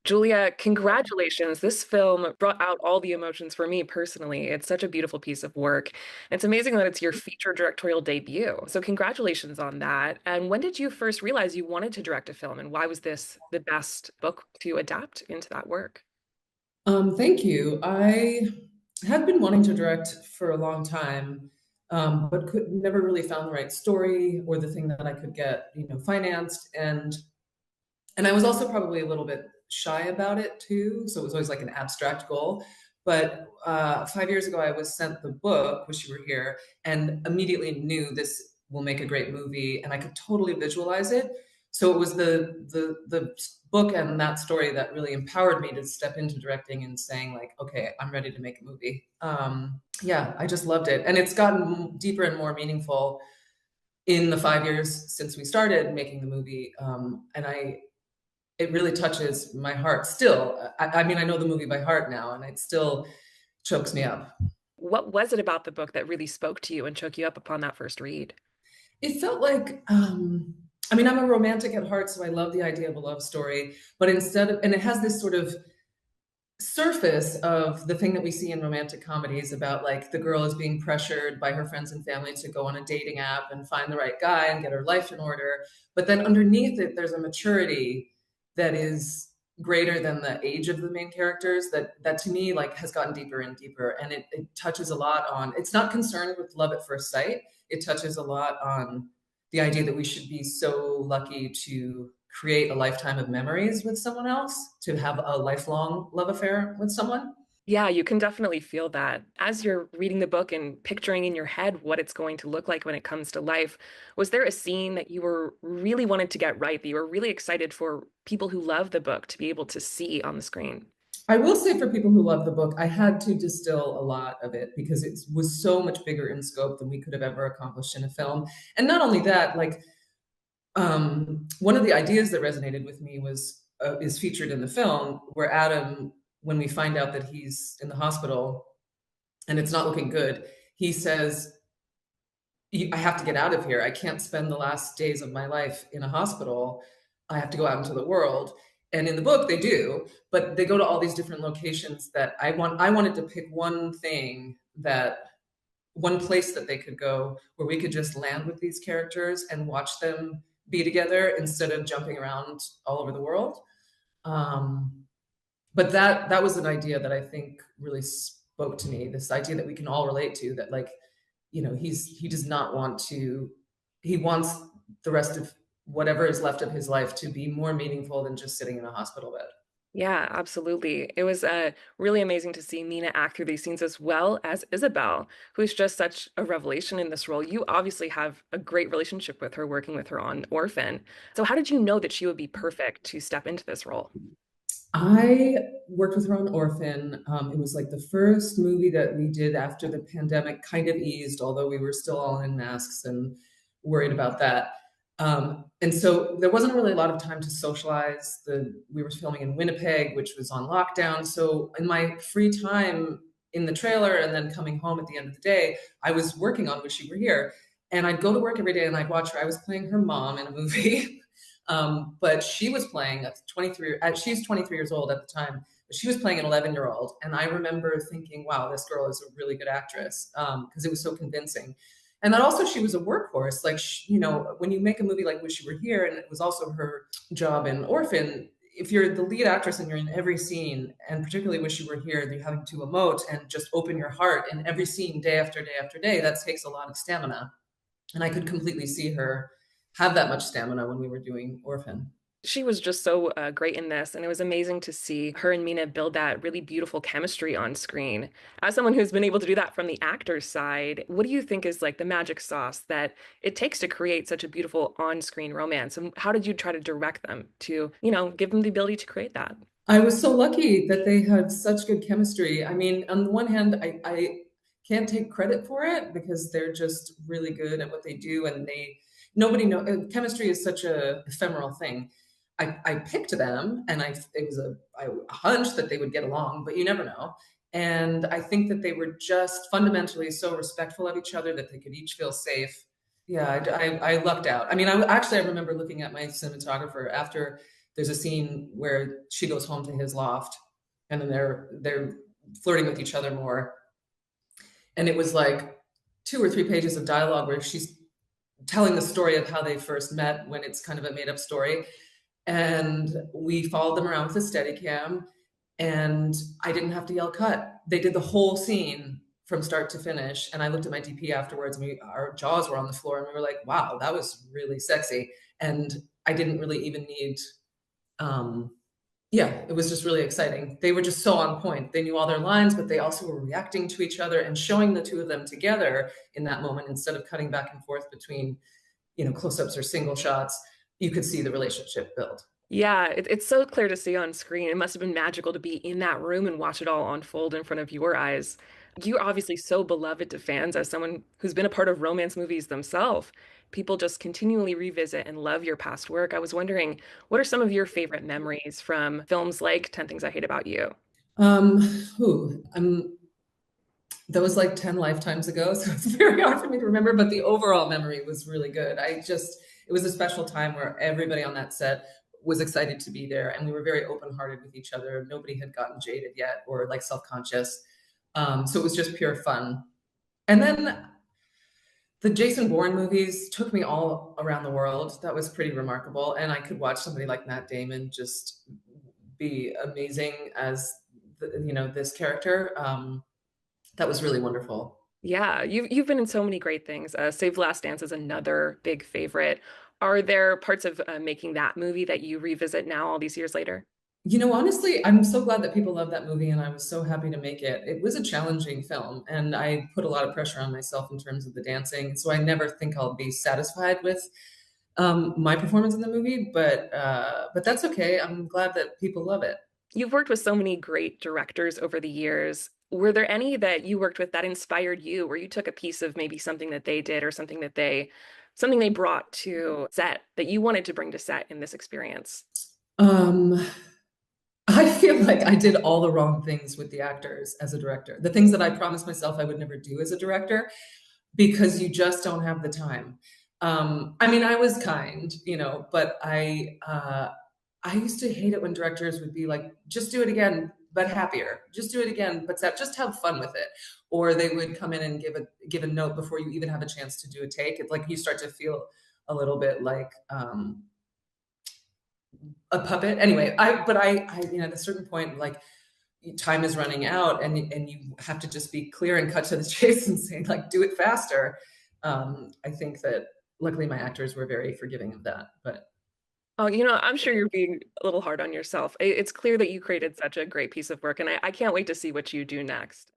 Julia, congratulations. This film brought out all the emotions for me personally. It's such a beautiful piece of work. It's amazing that it's your feature directorial debut. So, congratulations on that. And when did you first realize you wanted to direct a film, and why was this the best book to adapt into that work? Thank you. I have been wanting to direct for a long time, but could never really found the right story or the thing that I could get, financed. And I was also probably a little bit shy about it too. So it was always like an abstract goal. But 5 years ago, I was sent the book, Wish You Were Here, and immediately knew this will make a great movie, and I could totally visualize it. So it was the book and that story that really empowered me to step into directing and saying like, okay, I'm ready to make a movie. Yeah, I just loved it, and it's gotten deeper and more meaningful in the 5 years since we started making the movie. And it really touches my heart still. I mean, I know the movie by heart now, and it still chokes me up. What was it about the book that really spoke to you and took you up upon that first read? It felt like, I mean, I'm a romantic at heart, so I love the idea of a love story. But instead of, and it has this sort of surface of the thing that we see in romantic comedies about like the girl is being pressured by her friends and family to go on a dating app and find the right guy and get her life in order. But then underneath it, there's a maturity that is greater than the age of the main characters that to me like has gotten deeper and deeper, and it touches a lot on, it's not concerned with love at first sight. It touches a lot on the idea that we should be so lucky to create a lifetime of memories with someone else, to have a lifelong love affair with someone. Yeah, you can definitely feel that. As you're reading the book and picturing in your head what it's going to look like when it comes to life, was there a scene that you were really wanted to get right, that you were really excited for people who love the book to be able to see on the screen? I will say for people who love the book, I had to distill a lot of it because it was so much bigger in scope than we could have ever accomplished in a film. And not only that, like one of the ideas that resonated with me was is featured in the film, where Adam, when we find out that he's in the hospital and it's not looking good, he says, I have to get out of here. I can't spend the last days of my life in a hospital. I have to go out into the world. And in the book, they do, but they go to all these different locations that I wanted to pick one thing, that one place that they could go where we could just land with these characters and watch them be together instead of jumping around all over the world. Um, but that was an idea that I think really spoke to me. This idea that we can all relate to, that like, he does not want to, he wants the rest of whatever is left of his life to be more meaningful than just sitting in a hospital bed. Yeah, absolutely. It was really amazing to see Mina act through these scenes as well as Isabelle, who's just such a revelation in this role. You obviously have a great relationship with her, working with her on Orphan. So, how did you know that she would be perfect to step into this role? I worked with her on Orphan. It was like the first movie that we did after the pandemic kind of eased, although we were still all in masks and worried about that. And so there wasn't really a lot of time to socialize. We were filming in Winnipeg, which was on lockdown. So in my free time in the trailer and then coming home at the end of the day, I was working on Wish You Were Here. And I'd go to work every day and I'd watch her. I was playing her mom in a movie. But she was playing a 23, she's 23 years old at the time, but she was playing an 11-year-old. And I remember thinking, wow, this girl is a really good actress, because it was so convincing. And that also she was a workhorse. Like, when you make a movie like Wish You Were Here, and it was also her job in Orphan, if you're the lead actress and you're in every scene, and particularly Wish You Were Here, you're having to emote and just open your heart in every scene day after day after day, that takes a lot of stamina. And I could completely see her have that much stamina when we were doing Orphan. She was just so great in this, and it was amazing to see her and Mina build that really beautiful chemistry on screen. As someone who's been able to do that from the actor's side, what do you think is like the magic sauce that it takes to create such a beautiful on-screen romance? And how did you try to direct them to, give them the ability to create that? I was so lucky that they had such good chemistry. I mean, on the one hand, I can't take credit for it because they're just really good at what they do, and nobody know chemistry is such a ephemeral thing. I picked them, and it was a hunch that they would get along, but you never know. And I think that they were just fundamentally so respectful of each other that they could each feel safe. Yeah, I lucked out. I mean, I remember looking at my cinematographer after there's a scene where she goes home to his loft, and then they're flirting with each other more, and it was like 2 or 3 pages of dialogue where she's telling the story of how they first met when it's kind of a made up story. And we followed them around with a steady cam, and I didn't have to yell cut. They did the whole scene from start to finish. And I looked at my DP afterwards, and our jaws were on the floor, and we were like, wow, that was really sexy. And I didn't really even need, um, yeah, it was just really exciting. They were just so on point. They knew all their lines, but they also were reacting to each other and showing the two of them together in that moment instead of cutting back and forth between, close-ups or single shots. You could see the relationship build. Yeah, it's so clear to see on screen. It must have been magical to be in that room and watch it all unfold in front of your eyes. You're obviously so beloved to fans as someone who's been a part of romance movies themselves. People just continually revisit and love your past work. I was wondering, what are some of your favorite memories from films like 10 Things I Hate About You? Um, that was like 10 lifetimes ago, so it's very hard for me to remember, but the overall memory was really good. It was a special time where everybody on that set was excited to be there, and we were very open-hearted with each other. Nobody had gotten jaded yet or like self-conscious. So it was just pure fun. And then the Jason Bourne movies took me all around the world. That was pretty remarkable. And I could watch somebody like Matt Damon just be amazing as this character. That was really wonderful. Yeah, you've been in so many great things. Save the Last Dance is another big favorite. Are there parts of making that movie that you revisit now, all these years later? Honestly, I'm so glad that people love that movie, and I was so happy to make it. It was a challenging film, and I put a lot of pressure on myself in terms of the dancing. So I never think I'll be satisfied with my performance in the movie, but that's okay. I'm glad that people love it. You've worked with so many great directors over the years. Were there any that you worked with that inspired you, where you took a piece of maybe something that they did or something they brought to set that you wanted to bring to set in this experience? Um, I feel like I did all the wrong things with the actors as a director. The things that I promised myself I would never do as a director, because you just don't have the time. I mean, I was kind, but I used to hate it when directors would be like, just do it again, but happier. Just do it again, but sad. Just have fun with it. Or they would come in and give a note before you even have a chance to do a take. It's like you start to feel a little bit like a puppet. Anyway, at a certain point, like time is running out, and you have to just be clear and cut to the chase and say, like, do it faster. I think that luckily my actors were very forgiving of that, but Oh, I'm sure you're being a little hard on yourself. It's clear that you created such a great piece of work, and I can't wait to see what you do next.